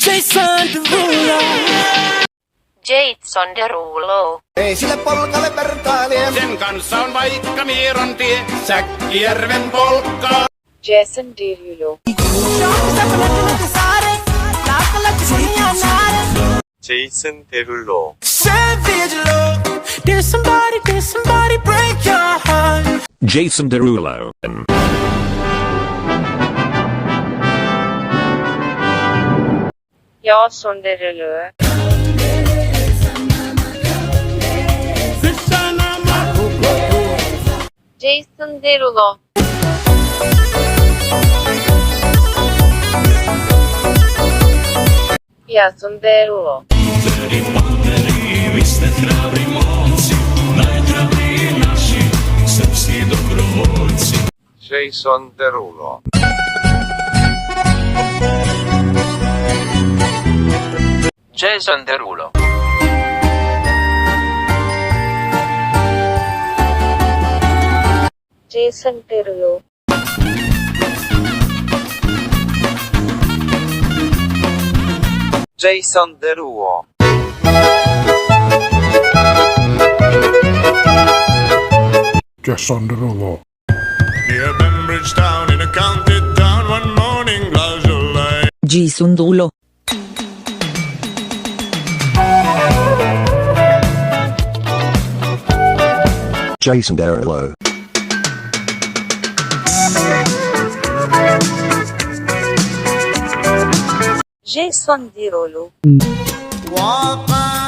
Jason Derulo. Jason Derulo. Ei sille polkalle vertailee. Sen kanssa on vaikka Mieron tie, Säkkijärven polkkaa. Jason Derulo. 제이슨 데룰로. Savage love. Did somebody break your heart? Jason Derulo. Jason Derulo. Jason Derulo. Jason Derulo. 제이슨 데룰로. Jason Derulo. Jason Derulo. 제이슨 데루오. Jason Derulo. Near Bembridge town in a county town one morning leisurely. Jason Derulo. Jason Derulo. Jason Derulo. Walk by